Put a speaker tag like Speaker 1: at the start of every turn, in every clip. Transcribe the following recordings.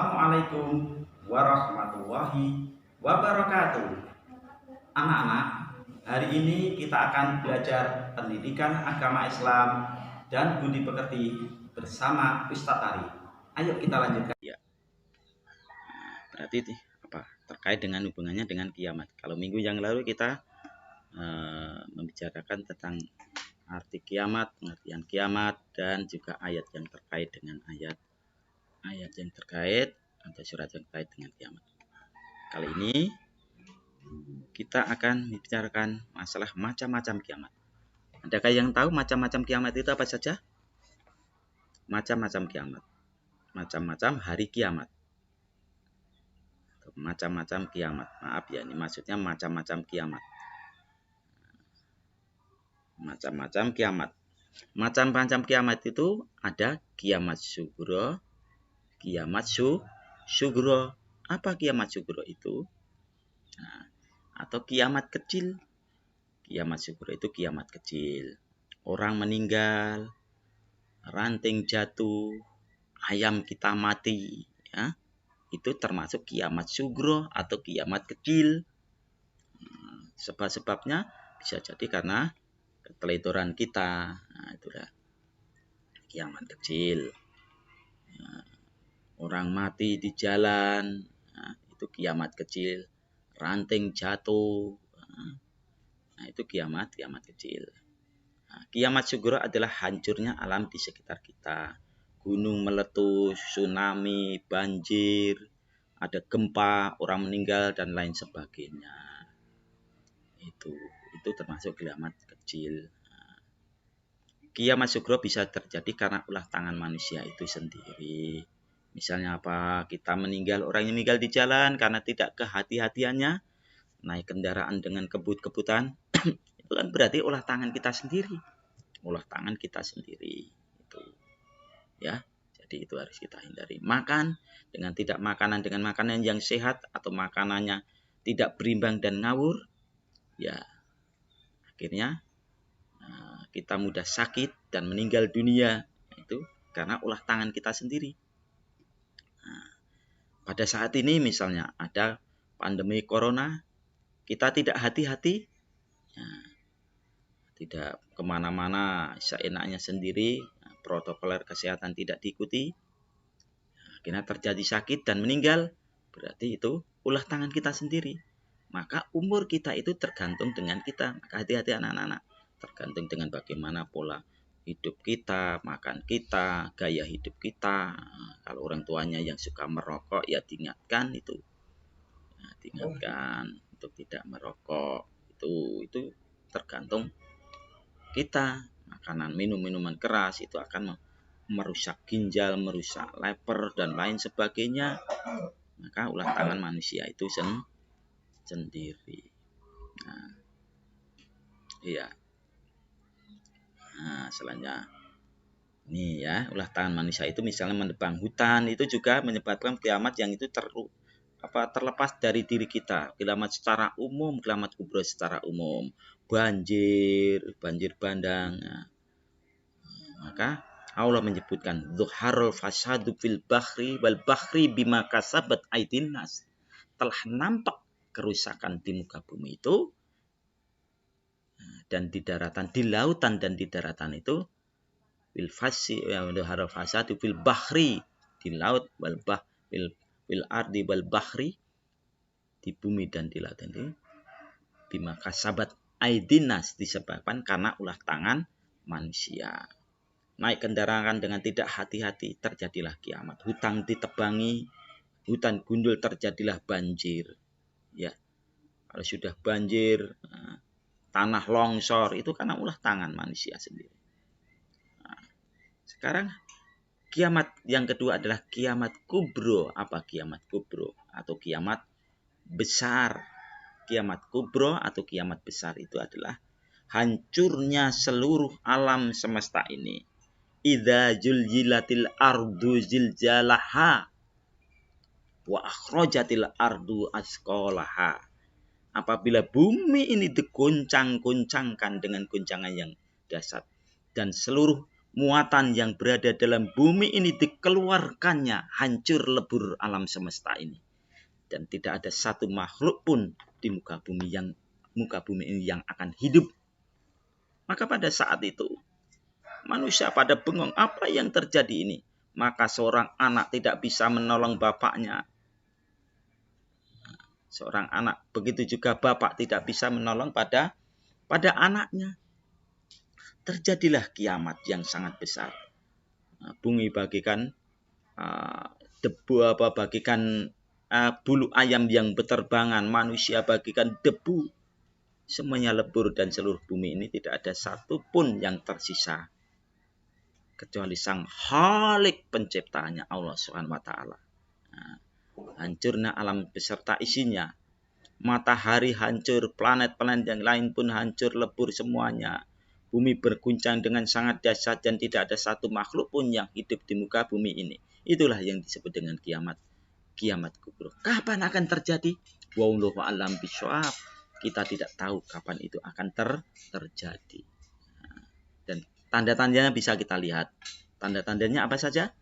Speaker 1: Assalamualaikum warahmatullahi wabarakatuh. Anak-anak, hari ini kita akan belajar pendidikan agama Islam dan budi pekerti bersama Ustadz Ari. Ayo kita lanjutkan.
Speaker 2: Ya. Berarti apa? Terkait dengan hubungannya dengan kiamat. Kalau minggu yang lalu kita membicarakan tentang arti kiamat, pengertian kiamat, dan juga ayat yang terkait dengan ayat yang terkait atau surat yang terkait dengan kiamat. Kali ini kita akan membicarakan masalah macam-macam kiamat. Adakah yang tahu macam-macam kiamat itu apa saja? Macam-macam kiamat. Macam-macam hari kiamat. Macam-macam kiamat. Maaf ya, ini maksudnya macam-macam kiamat. Macam-macam kiamat. Macam-macam kiamat itu ada kiamat sugro, kiamat sugro. Apa kiamat sugro itu? Nah, atau kiamat kecil. Kiamat sugro itu kiamat kecil. Orang meninggal, ranting jatuh, ayam kita mati, ya. Itu termasuk kiamat sugro atau kiamat kecil. Sebab-sebabnya bisa jadi karena keteledoran kita. Nah, itulah kiamat kecil. Ya, orang mati di jalan, nah, itu kiamat kecil. Ranting jatuh, nah, itu kiamat kecil. Nah, kiamat sugro adalah hancurnya alam di sekitar kita. Gunung meletus, tsunami, banjir, ada gempa, orang meninggal, dan lain sebagainya. Itu termasuk kiamat kecil. Kiamat sugro bisa terjadi karena ulah tangan manusia itu sendiri. Misalnya apa? Kita meninggal, orang yang meninggal di jalan karena tidak kehati-hatiannya, naik kendaraan dengan kebut-kebutan, itu kan berarti ulah tangan kita sendiri. Ulah tangan kita sendiri. Itu. Ya, jadi itu harus kita hindari. Makan dengan tidak makanan dengan makanan yang sehat atau makanannya tidak berimbang dan ngawur, ya akhirnya kita mudah sakit dan meninggal dunia, itu karena ulah tangan kita sendiri. Nah, pada saat ini misalnya ada pandemi corona, kita tidak hati-hati, ya, tidak kemana-mana seenaknya sendiri, protokol kesehatan tidak diikuti, akhirnya terjadi sakit dan meninggal, berarti itu ulah tangan kita sendiri. Maka umur kita itu tergantung dengan kita. Maka hati-hati anak-anak. Tergantung dengan bagaimana pola hidup kita, makan kita, gaya hidup kita. Kalau orang tuanya yang suka merokok, ya diingatkan itu. Nah, diingatkan untuk tidak merokok. Itu tergantung kita. Makanan, minuman keras itu akan merusak ginjal, merusak lever, dan lain sebagainya. Maka ulah tangan manusia itu sendiri. Nah, iya. Nah, selanjutnya ini ya, ulah tangan manusia itu misalnya menebang hutan, itu juga menyebabkan kiamat yang itu terlepas dari diri kita. Kiamat secara umum, kiamat kubro secara umum, banjir bandang. Nah, maka Allah menyebutkan zuharul fasadu fil bahri wal bahri bima kasabat aydin nas. Telah nampak kerusakan di muka bumi itu dan di daratan, di lautan dan di daratan itu bil fasi zuharul fasadu fil bahri, di laut, wal ardi wal bahri, di bumi dan di lautan itu bima kasabat aydin nas, disebabkan karena ulah tangan manusia. Naik kendaraan dengan tidak hati-hati, terjadilah kiamat. Hutan ditebangi, hutan gundul, terjadilah banjir. Ya, kalau sudah banjir, tanah longsor, itu karena ulah tangan manusia sendiri. Nah, sekarang kiamat yang kedua adalah kiamat kubro. Apa kiamat kubro? Atau kiamat besar. Kiamat kubro atau kiamat besar itu adalah hancurnya seluruh alam semesta ini. Idza zulzilatil ardu zilzalaha wa akhrajatil ardu asqalaha. Apabila bumi ini diguncang-guncangkan dengan guncangan yang dahsyat dan seluruh muatan yang berada dalam bumi ini dikeluarkannya, hancur lebur alam semesta ini. Dan tidak ada satu makhluk pun di muka bumi ini yang akan hidup. Maka pada saat itu manusia pada bengong, apa yang terjadi ini? Maka seorang anak tidak bisa menolong bapaknya. Seorang anak, begitu juga bapak tidak bisa menolong pada anaknya. Terjadilah kiamat yang sangat besar. Bumi bagikan debu, bagikan bulu ayam yang berterbangan, manusia bagikan debu. Semuanya lebur dan seluruh bumi ini tidak ada satupun yang tersisa kecuali sang Khalik penciptanya, Allah Subhanahu wa taala. Hancurnya alam beserta isinya. Matahari hancur, planet-planet yang lain pun hancur lebur semuanya. Bumi berguncang dengan sangat dahsyat dan tidak ada satu makhluk pun yang hidup di muka bumi ini. Itulah yang disebut dengan kiamat. Kiamat kubra. Kapan akan terjadi? Wallahu a'lam bishawab. Kita tidak tahu kapan itu akan terjadi. Dan tanda-tandanya bisa kita lihat. Tanda-tandanya apa saja?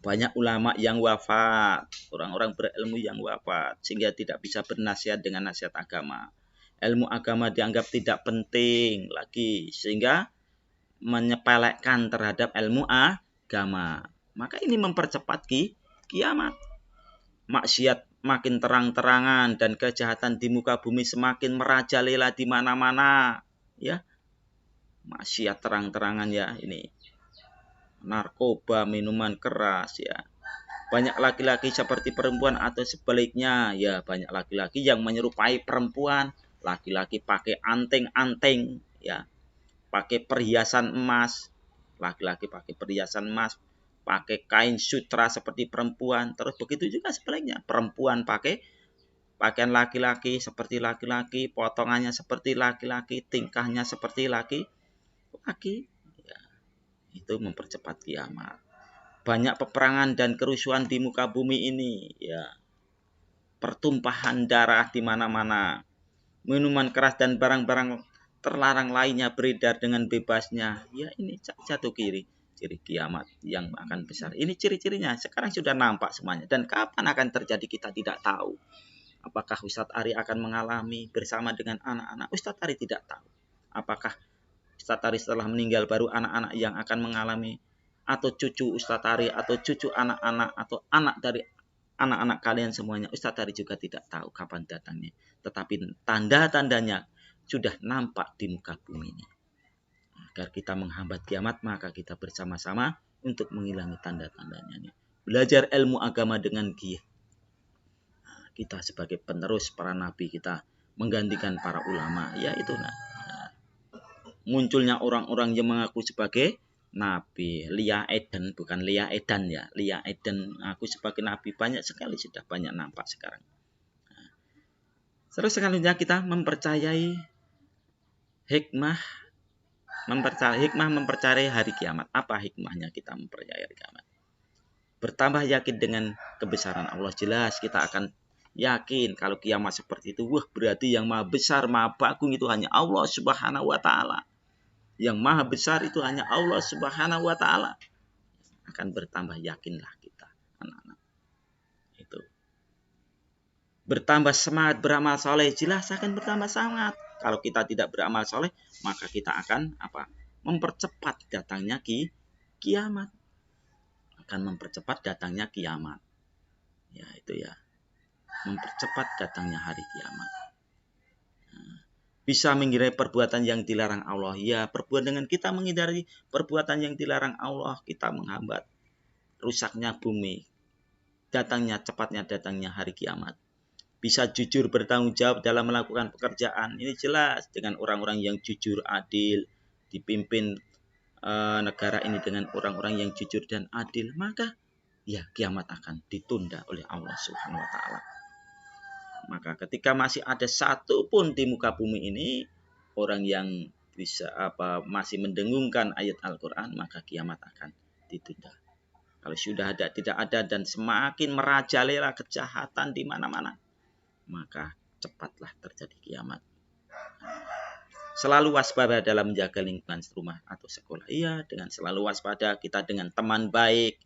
Speaker 2: Banyak ulama yang wafat, orang-orang berilmu yang wafat, sehingga tidak bisa bernasihat dengan nasihat agama. Ilmu agama dianggap tidak penting lagi, sehingga menyepelekan terhadap ilmu agama. Maka ini mempercepat kiamat. Maksiat makin terang-terangan dan kejahatan di muka bumi semakin merajalela di mana-mana. Ya, maksiat terang-terangan ya ini. Narkoba, minuman keras ya. Banyak laki-laki seperti perempuan atau sebaliknya ya, banyak laki-laki yang menyerupai perempuan. Laki-laki pakai anting-anting ya, pakai perhiasan emas. Laki-laki pakai perhiasan emas, pakai kain sutra seperti perempuan. Terus begitu juga sebaliknya, perempuan pakai pakaian laki-laki seperti laki-laki, potongannya seperti laki-laki, tingkahnya seperti laki-laki. Ya, itu mempercepat kiamat. Banyak peperangan dan kerusuhan di muka bumi ini ya. Pertumpahan darah di mana-mana. Minuman keras dan barang-barang terlarang lainnya beredar dengan bebasnya. Ya, ini jatuh ciri kiamat yang akan besar. Ini ciri-cirinya sekarang sudah nampak semuanya. Dan kapan akan terjadi kita tidak tahu. Apakah Ustadz Ari akan mengalami bersama dengan anak-anak? Ustadz Ari tidak tahu. Apakah Ustadz Ari setelah meninggal baru anak-anak yang akan mengalami, atau cucu Ustadz Ari, atau cucu anak-anak, atau anak dari anak-anak kalian semuanya? Ustadz Ari juga tidak tahu kapan datangnya. Tetapi tanda-tandanya sudah nampak di muka bumi ini. Agar kita menghambat kiamat, maka kita bersama-sama untuk menghilangi tanda-tandanya. Belajar ilmu agama dengan giat. Kita sebagai penerus para nabi, kita menggantikan para ulama. Ya itu munculnya orang-orang yang mengaku sebagai nabi. Lia Eden, bukan Lia Edan ya. Lia Eden aku sebagai nabi, banyak sekali, sudah banyak nampak sekarang. Terus selanjutnya kita mempercayai hikmah mempercayai hari kiamat. Apa hikmahnya kita mempercayai hari kiamat? Bertambah yakin dengan kebesaran Allah. Jelas kita akan yakin kalau kiamat seperti itu, wah berarti yang maha besar, maha agung itu hanya Allah Subhanahu wa taala. Yang maha besar itu hanya Allah Subhanahu wa taala. Akan bertambah yakinlah kita, anak-anak. Itu. Bertambah semangat beramal soleh, jelas akan bertambah semangat. Kalau kita tidak beramal soleh, maka kita akan mempercepat datangnya kiamat. Akan mempercepat datangnya kiamat. Ya itu ya. Mempercepat datangnya hari kiamat. Bisa menghindari perbuatan yang dilarang Allah. Ya, perbuatan dengan kita menghindari perbuatan yang dilarang Allah, kita menghambat rusaknya bumi. Cepatnya datangnya hari kiamat. Bisa jujur bertanggung jawab dalam melakukan pekerjaan. Ini jelas dengan orang-orang yang jujur, adil, dipimpin negara ini dengan orang-orang yang jujur dan adil, maka ya kiamat akan ditunda oleh Allah Subhanahu wa taala. Maka ketika masih ada satu pun di muka bumi ini orang yang bisa masih mendengungkan ayat Al-Qur'an, maka kiamat akan ditunda. Kalau sudah tidak ada dan semakin merajalela kejahatan di mana-mana, maka cepatlah terjadi kiamat. selalu waspada dalam menjaga lingkungan rumah atau sekolah. Iya, dengan selalu waspada kita dengan teman baik,